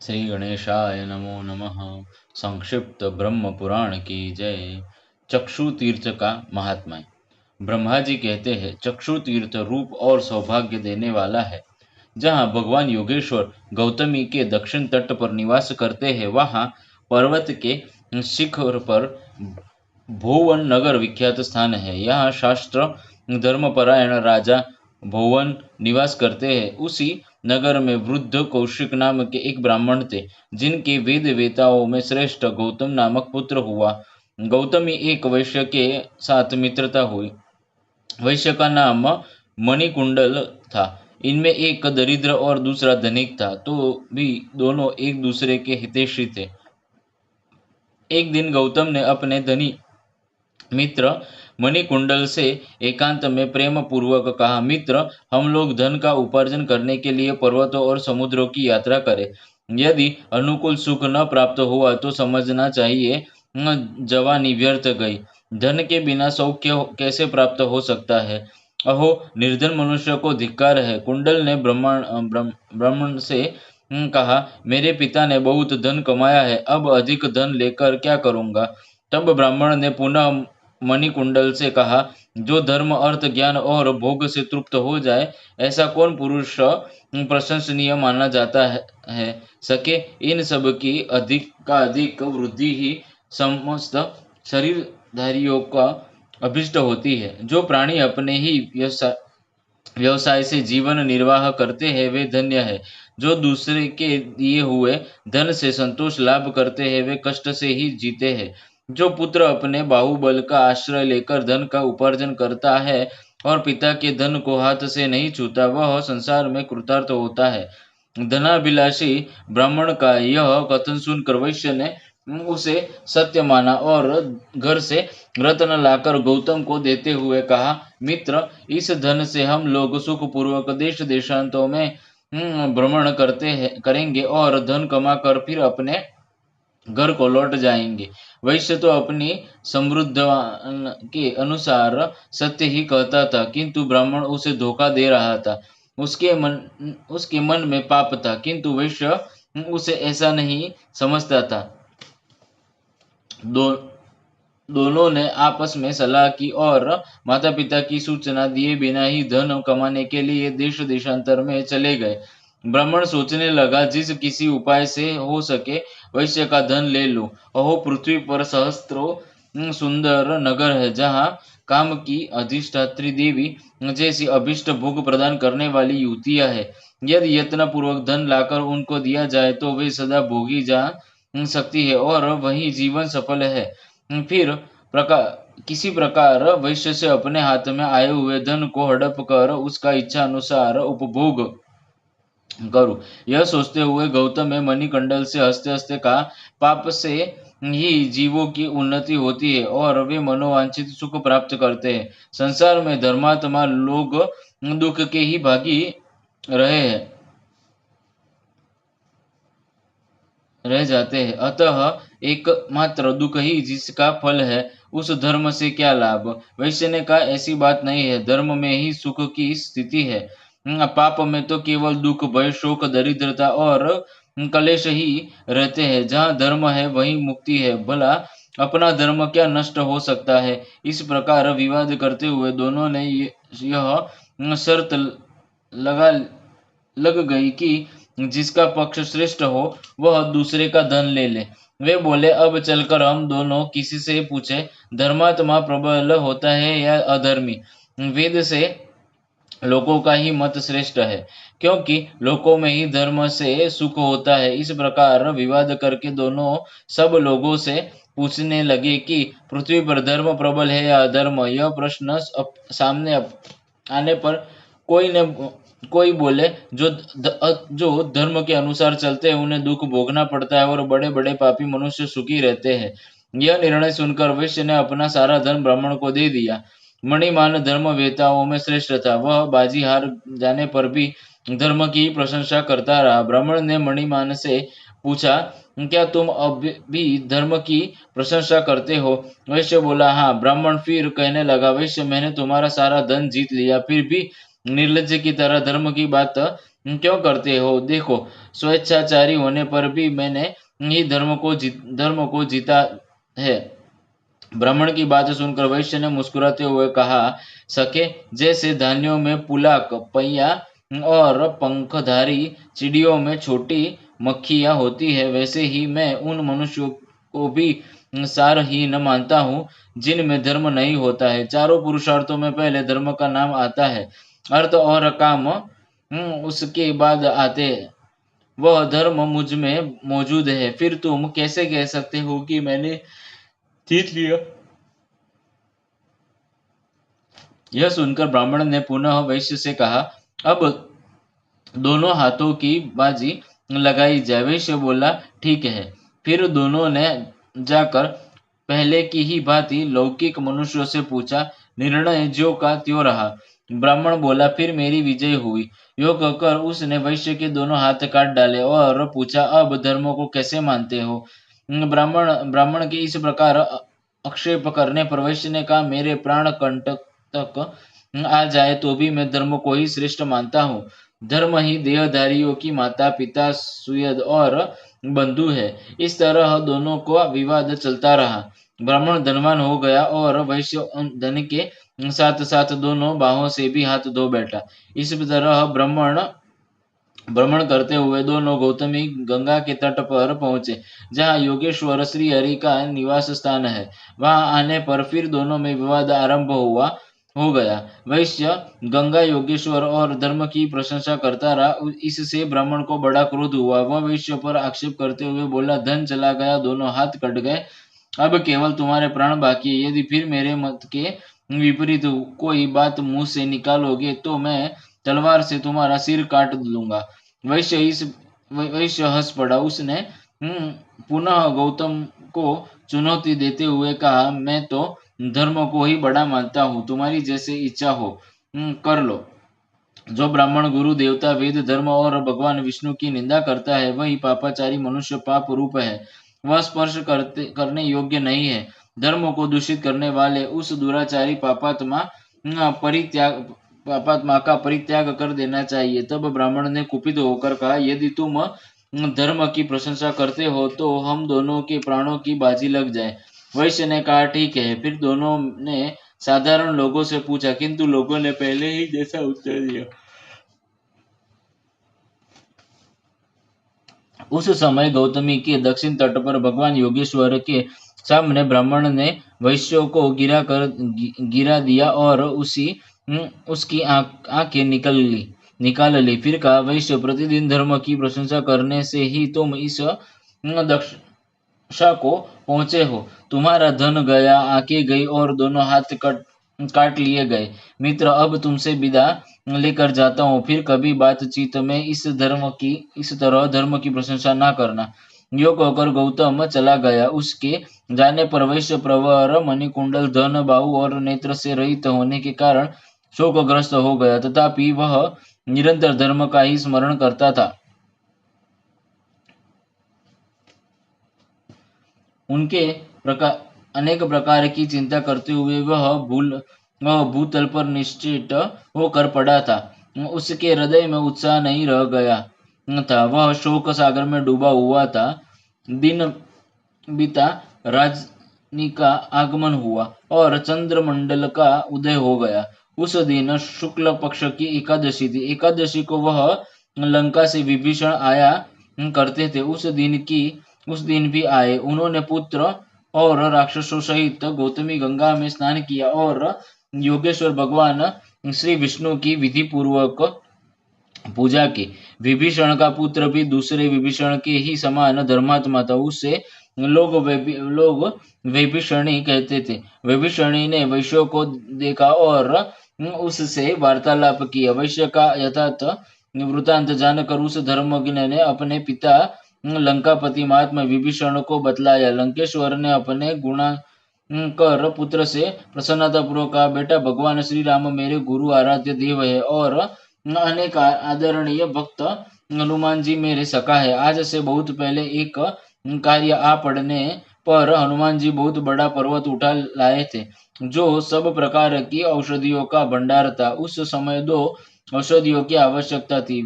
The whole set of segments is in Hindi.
श्री गणेशाय नमो नमः। संक्षिप्त ब्रह्म पुराण की जय। चक्षु तीर्थ का महात्म्य। ब्रह्मा जी कहते हैं, चक्षु तीर्थ रूप और सौभाग्य देने वाला है। जहाँ भगवान योगेश्वर गौतमी के दक्षिण तट पर निवास करते हैं, वहाँ पर्वत के शिखर पर भुवन नगर विख्यात स्थान है। यहाँ शास्त्र धर्मपरायण राजा भुवन निवास करते हैं। उसी नगर में वृद्ध कौशिक नाम के एक ब्राह्मण थे, जिनके वेद वेताओं में श्रेष्ठ गौतम नामक पुत्र हुआ। गौतमी एक वैश्य के साथ मित्रता हुई। वैश्य का नाम मणिकुंडल था। इनमें एक दरिद्र और दूसरा धनिक था, तो भी दोनों एक दूसरे के हितैषी थे। एक दिन गौतम ने अपने धनी मित्र मणिकुंडल से एकांत में प्रेम पूर्वक कहा, मित्र, हम लोग धन का उपार्जन करने के लिए पर्वतों और समुद्रों की यात्रा करें। यदि अनुकूल सुख न प्राप्त हुआ तो समझना चाहिए जवानी व्यर्थ गई। धन के बिना सौख्य कैसे प्राप्त हो सकता है? अहो, निर्धन मनुष्य को धिक्कार है। कुंडल ने ब्राह्मण से कहा, मेरे पिता ने बहुत धन कमाया है, अब अधिक धन लेकर क्या करूंगा? तब ब्राह्मण ने पुनः मणिकुंडल से कहा, जो धर्म अर्थ ज्ञान और भोग से तृप्त हो जाए, ऐसा कौन पुरुष प्रशंसनीय माना जाता है? सके, इन सब की अधिक वृद्धि ही समस्त शरीरधारियों का अभिष्ट होती है। जो प्राणी अपने ही व्यवसाय से जीवन निर्वाह करते हैं, वे धन्य है। जो दूसरे के दिए हुए धन से संतोष लाभ करते हैं, वे कष्ट से ही जीते हैं। जो पुत्र अपने बाहुबल का आश्रय लेकर धन का उपार्जन करता है और पिता के धन को हाथ से नहीं छूता, वह संसार में कृतार्थ होता है। धनाभिलाषी ब्राह्मण का यह कथन सुनकर वैश्य ने उसे सत्य माना और घर से रत्न लाकर गौतम को देते हुए कहा, मित्र, इस धन से हम लोग सुखपूर्वक देश देशांतों में भ्रमण करेंगे और धन कमाकर फिर अपने घर को लौट जाएंगे। वैश्य तो अपनी समृद्ध के अनुसार सत्य ही कहता था, किंतु ब्राह्मण उसे धोखा दे रहा था। उसके मन में पाप था, किंतु वैश्य उसे ऐसा नहीं समझता था। दो दोनों ने आपस में सलाह की और माता पिता की सूचना दिए बिना ही धन कमाने के लिए देश देशांतर में चले गए। ब्राह्मण सोचने लगा, जिस किसी उपाय से हो सके वैश्य का धन ले लूं। अहो, पृथ्वी पर सहस्त्रों सुंदर नगर है, जहाँ काम की अधिष्ठात्री देवी जैसी अभिष्ट भोग प्रदान करने वाली युवतियां है। यदि यत्न पूर्वक धन लाकर उनको दिया जाए तो वे सदा भोगी जा सकती है और वही जीवन सफल है। फिर किसी प्रकार वैश्य से अपने हाथ में आए हुए धन को हड़प कर उसका इच्छा अनुसार उपभोग करूं। यह सोचते हुए गौतम ने मणिकंडल से हंसते हंसते कहा, पाप से ही जीवों की उन्नति होती है और वे मनोवांछित सुख प्राप्त करते हैं। संसार में धर्मात्मा लोग दुख के ही भागी रहे हैं रह जाते हैं, अतः एकमात्र दुख ही जिसका फल है, उस धर्म से क्या लाभ? वैश्य ने कहा, ऐसी बात नहीं है, धर्म में ही सुख की स्थिति है। पाप में तो केवल दुख, भय, शोक, दरिद्रता और कलेश ही रहते हैं। जहाँ धर्म है वहीं मुक्ति है। भला अपना धर्म क्या नष्ट हो सकता है? इस प्रकार विवाद करते हुए दोनों ने यह शर्त लगा लग गई कि जिसका पक्ष श्रेष्ठ हो वह दूसरे का धन ले ले। वे बोले, अब चलकर हम दोनों किसी से पूछे, धर्मात्मा प्रबल होता है या अधर्मी? वेद से लोगों का ही मत श्रेष्ठ है, क्योंकि लोकों में ही धर्म से सुख होता है। इस प्रकार विवाद करके दोनों सब लोगों से पूछने लगे कि पृथ्वी पर धर्म प्रबल है या अधर्म? यह प्रश्न सामने आने पर कोई बोले, जो धर्म के अनुसार चलते हैं उन्हें दुख भोगना पड़ता है और बड़े बड़े पापी मनुष्य सुखी रहते हैं। यह निर्णय सुनकर वैश्य ने अपना सारा धन ब्राह्मण को दे दिया। मणिमान धर्म वेताओं में श्रेष्ठ था। वह बाजी हार जाने पर भी धर्म की प्रशंसा करता रहा। ब्राह्मण ने मणिमान से पूछा, क्या तुम अब भी धर्म की प्रशंसा करते हो? वैश्य बोला, हाँ। ब्राह्मण फिर कहने लगा, वैश्य, मैंने तुम्हारा सारा धन जीत लिया, फिर भी निर्लज्ज की तरह धर्म की बात क्यों करते हो? देखो, स्वेच्छाचारी होने पर भी मैंने ही धर्म को जीता है। ब्राह्मण की बात सुनकर वैश्य ने मुस्कुराते हुए कहा, सखे, जैसे धान्यों में पुलाक, पहिया और पंखधारी चिड़ियों में छोटी मक्खियां होती है, वैसे ही मैं उन मनुष्यों को भी सारहीन मानता हूँ जिनमें धर्म नहीं होता है। चारों पुरुषार्थों में पहले धर्म का नाम आता है, अर्थ और काम उसके बाद आते हैं। वह धर्म मुझ में मौजूद है, फिर तुम कैसे कह सकते हो कि मैंने जीत लिया? यह सुनकर ब्राह्मण ने पुनः वैश्य से कहा, अब दोनों हाथों की बाजी लगाई जाए। वैश्य बोला, ठीक है। फिर दोनों ने जाकर पहले की ही भांति लौकिक मनुष्यों से पूछा। निर्णय ज्यों का त्यों रहा। ब्राह्मण बोला, फिर मेरी विजय हुई। यो कहकर उसने वैश्य के दोनों हाथ काट डाले और पूछा, अब धर्म को कैसे मानते हो? ब्राह्मण के इस प्रकार आक्षेप करने पर वैश्य ने कहा, मेरे प्राण कंटक तक आ जाए तो भी मैं धर्म को ही श्रेष्ठ मानता हूँ। धर्म ही देहधारियों की माता पिता सुहृद और बंधु है। इस तरह दोनों को विवाद चलता रहा। ब्राह्मण धनवान हो गया और वैश्य धन के साथ साथ दोनों बाहों से भी हाथ धो बैठा। इस तरह भ्रमण करते हुए दोनों गौतमी गंगा के तट पर पहुंचे, जहां योगेश्वर श्री हरि का निवास स्थान है। वहां आने पर फिर दोनों में विवाद आरंभ हो गया। वैश्य गंगा योगेश्वर और धर्म की प्रशंसा करता रहा। इससे ब्राह्मण को बड़ा क्रोध हुआ। वह वैश्य पर आक्षेप करते हुए बोला, धन चला गया, दोनों हाथ कट गए, अब केवल तुम्हारे प्राण बाकी है। यदि फिर मेरे मत के विपरीत कोई बात मुंह से निकालोगे तो मैं तलवार से तुम्हारा सिर काट लूंगा। वैश्य हंस पड़ा। उसने पुनः गौतम को चुनौती देते हुए कहा, मैं तो धर्म को ही बड़ा मानता हूँ, तुम्हारी जैसे इच्छा हो कर लो। जो ब्राह्मण गुरु देवता वेद धर्म और भगवान विष्णु की निंदा करता है, वही पापाचारी मनुष्य पाप रूप है। वह स्पर्श करने योग्य नहीं है। धर्म को दूषित करने वाले उस दुराचारी पापात्मा का परित्याग कर देना चाहिए। तब ब्राह्मण ने कुपित होकर कहा, यदि तुम धर्म की प्रशंसा करते हो तो हम दोनों के प्राणों की बाजी लग जाए। वैश्य ने कहा, ठीक है। फिर दोनों ने साधारण लोगों से पूछा, किंतु लोगों ने पहले ही जैसा उत्तर दिया। उस समय गौतमी के दक्षिण तट पर भगवान योगेश्वर के सामने ब्राह्मण ने वैश्यों को गिरा दिया और उसकी आंखें निकाल ली। फिर कहा, वैश्य, प्रतिदिन धर्म की प्रशंसा करने से ही तुम इस दशा को पहुंचे हो। तुम्हारा धन गया, आंखें गई और दोनों हाथ काट लिए गए। मित्र, अब तुमसे विदा लेकर जाता हूँ। फिर कभी बातचीत में इस तरह धर्म की प्रशंसा ना करना। यो कहकर गौतम चला गया। उसके जाने पर वैश्य प्रवर, मणिकुंडल, धन, बाहु और नेत्र से रहित होने के कारण शोकग्रस्त हो गया, तथापि वह निरंतर धर्म का ही स्मरण करता था। उनके अनेक प्रकार की चिंता करते हुए वह भूतल पर निश्चित होकर पड़ा था। उसके हृदय में उत्साह नहीं रह गया था। वह शोक सागर में डूबा हुआ था। दिन बीता, राजनी का आगमन हुआ और चंद्रमंडल का उदय हो गया। उस दिन शुक्ल पक्ष की एकादशी थी। एकादशी को वह लंका से विभीषण आया करते थे। उस दिन भी आए। उन्होंने पुत्र और राक्षसों सहित गौतमी गंगा में स्नान किया और योगेश्वर भगवान श्री विष्णु की विधि पूर्वक पूजा की। विभीषण का पुत्र भी दूसरे विभीषण के ही समान धर्मात्मा था। उसे लोग विभीषणी कहते थे। विभीषणी ने वैश्यों को देखा और उससे वार्तालाप किया। वैश्य का यथार्थ वृतांत जानकर उस धर्मज्ञ ने अपने पिता लंकापति महात्मा विभीषण को बतलाया। लंकेश्वर ने अपने गुणाकर पुत्र से प्रसन्नतापूर्वक कहा, बेटा, भगवान श्री राम मेरे गुरु आराध्य देव है और अनेक आदरणीय भक्त हनुमान जी मेरे सखा है। आज से बहुत पहले एक कार्य आ पड़ने पर हनुमान जी बहुत बड़ा पर्वत उठा लाए थे, जो सब प्रकार की औषधियों का भंडार था। उस समय दो औषधियों की आवश्यकता थी।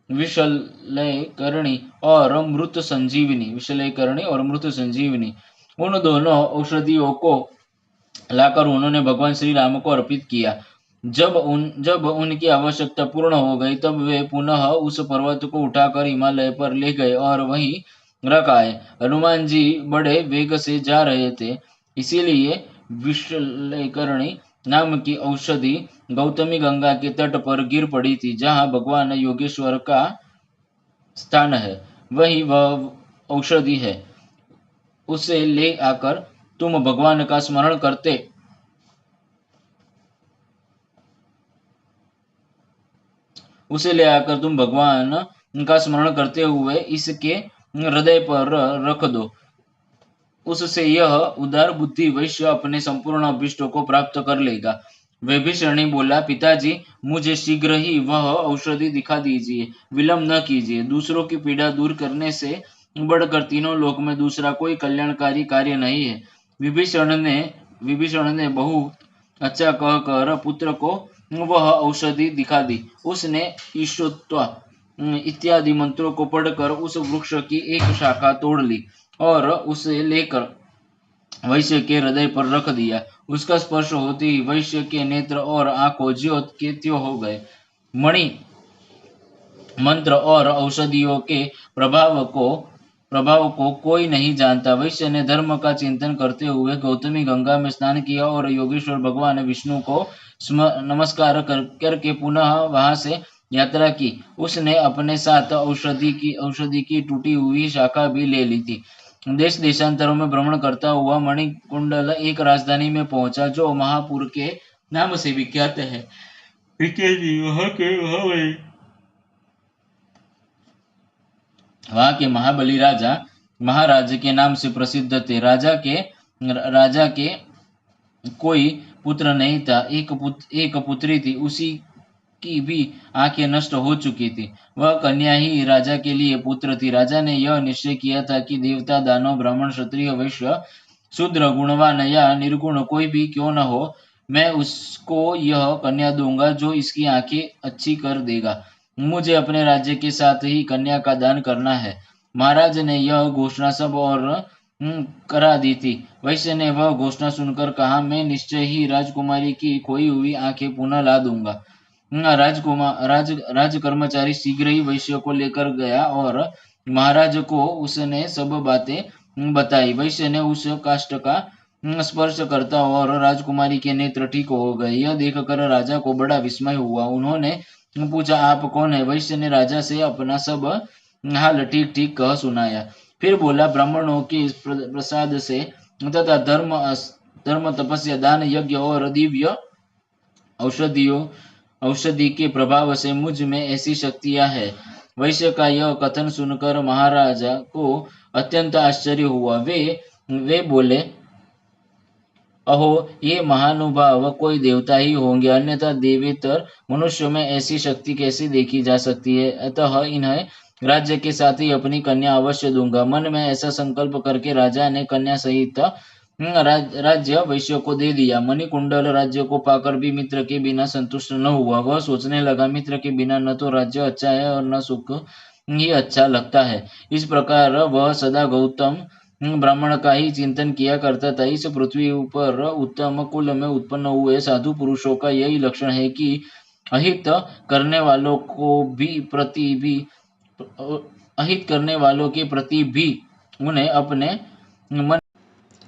विशल्यकरणी और मृत संजीवनी उन दोनों औषधियों को लाकर उन्होंने भगवान श्री राम को अर्पित किया। जब उनकी आवश्यकता पूर्ण हो गई तब वे पुनः उस पर्वत को उठाकर हिमालय पर ले गए और वहीं रख आए। हनुमान जी बड़े वेग से जा रहे थे, इसीलिए विशल्यकरणी नाम की औषधि गौतमी गंगा के तट पर गिर पड़ी थी, जहाँ भगवान योगेश्वर का स्थान है। वही वह औषधि है। उसे ले आकर तुम भगवान का स्मरण करते उसे ले आकर तुम भगवान का स्मरण करते हुए इसके हृदय पर रख दो। उससे यह उदार बुद्धि वैश्य अपने संपूर्ण अभिष्टों को प्राप्त कर लेगा। विभीषण बोला, पिताजी मुझे शीघ्र ही वह औषधि दिखा दीजिए, विलंब न कीजिए। दूसरों की पीड़ा दूर करने से बढ़कर तीनों लोक में दूसरा कोई कल्याणकारी कार्य नहीं है। विभीषण ने बहुत अच्छा कहकर पुत्र को वह औषधि दिखा दी। उसने ईशोत्वा इत्यादि मंत्रों को पढ़कर उस वृक्ष की एक शाखा तोड़ ली और उसे लेकर वैश्य के हृदय पर रख दिया। उसका स्पर्श होते ही वैश्य के नेत्र और आंखों ज्योत के त्यों हो गए। मणि मंत्र और औषधियों के प्रभाव को कोई नहीं जानता। वैश्य ने धर्म का चिंतन करते हुए गौतमी गंगा में स्नान किया और योगेश्वर भगवान विष्णु को नमस्कार करके पुनः वहां से यात्रा की। उसने अपने साथ औषधि की टूटी हुई शाखा भी ले ली थी। देश देशांतरों में भ्रमण करता हुआ मणिकुंडल एक राजधानी में पहुंचा, जो महापुर के नाम से विख्यात है। वहां के महाबली राजा महाराज के नाम से प्रसिद्ध थे। राजा के कोई पुत्र नहीं था। एक पुत्री थी, उसी की भी आंखें नष्ट हो चुकी थी। वह कन्या ही राजा के लिए पुत्र थी। राजा ने यह निश्चय किया था कि देवता, दानव, ब्राह्मण, क्षत्रिय, वैश्य, शूद्र, गुणवान या निर्गुण कोई भी क्यों न हो, मैं उसको यह कन्या दूंगा जो इसकी आंखें अच्छी कर देगा। मुझे अपने राज्य के साथ ही कन्या का दान करना है। महाराज ने यह घोषणा सब और करा दी थी। वैश्य ने वह घोषणा सुनकर कहा, मैं निश्चय ही राजकुमारी की खोई हुई आंखें पुनः ला दूंगा। राज कर्मचारी शीघ्र ही वैश्य को लेकर गया और महाराज को उसने सब बातें बताई। वैश्य ने उस काष्ठ का स्पर्श करता और राजकुमारी के नेत्र ठीक हो गए। यह देखकर राजा को बड़ा विस्मय हुआ। उन्होंने पूछा, आप कौन है? वैश्य ने राजा से अपना सब हाल ठीक ठीक कह सुनाया। फिर बोला, ब्राह्मणों के प्रसाद से तथा धर्म, तपस्या, दान, यज्ञ और दिव्य औषधि के प्रभाव से मुझ में ऐसी शक्तियां है। वैश्य का यह कथन सुनकर महाराजा को अत्यंत आश्चर्य हुआ। वे बोले, अहो, ये महानुभाव कोई देवता ही होंगे, अन्यथा देवेतर मनुष्य में ऐसी शक्ति कैसी देखी जा सकती है। अतः इन्हें राज्य के साथ ही अपनी कन्या अवश्य दूंगा। मन में ऐसा संकल्प करके राजा ने कन्या सहित राज्य वैश्य को दे दिया। मणिकुंडल राज्य को पाकर भी मित्र के बिना संतुष्ट न हुआ। वह सोचने लगा, मित्र के बिना न तो राज्य अच्छा है और न सुख ही अच्छा लगता है। इस प्रकार वह सदा गौतम ब्राह्मण का ही चिंतन किया करता था। इस पृथ्वी पर उत्तम कुल में उत्पन्न हुए साधु पुरुषों का यही लक्षण है कि अहित करने वालों के प्रति भी उन्हें अपने मन।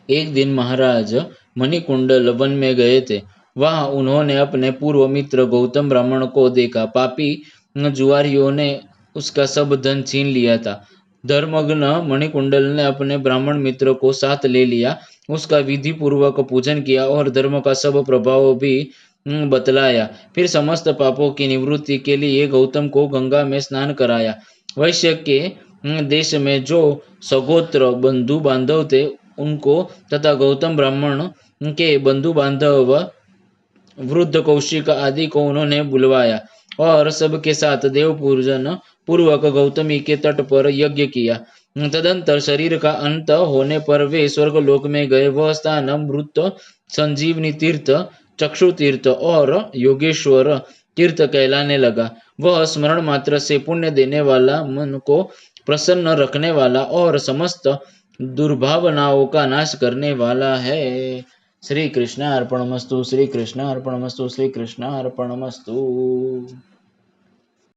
एक दिन महाराज मणिकुंडल वन में गए थे। वहां उन्होंने अपने पूर्व मित्र गौतम ब्राह्मण को देखा। पापी जुआरियों ने उसका सब धन छीन लिया था। धर्मग्न मणिकुंडल ने अपने ब्राह्मण मित्र को साथ ले लिया, उसका विधि पूर्वक पूजन किया और धर्म का सब प्रभाव भी बतलाया। फिर समस्त पापों की निवृत्ति के लिए गौतम को गंगा में स्नान कराया। वैश्य के देश में जो सगोत्र बंधु बांधव थे उनको तथा गौतम ब्राह्मण के बंधु बांधव वृद्ध कौशिक आदि को उन्होंने बुलवाया और सबके साथ देव पूजन पूर्वक गौतमी के तट पर यज्ञ किया। तदंतर शरीर का अंत होने पर वे स्वर्ग लोक में गए। वह स्थान मृत संजीवनी तीर्थ, चक्षु तीर्थ और योगेश्वर तीर्थ कहलाने लगा। वह स्मरण मात्र से पुण्य देने वाला, मन को प्रसन्न रखने वाला और समस्त दुर्भावनाओं का नाश करने वाला है। श्री कृष्ण अर्पणमस्तु, श्री कृष्ण अर्पणमस्तु, श्री कृष्ण अर्पणमस्तु।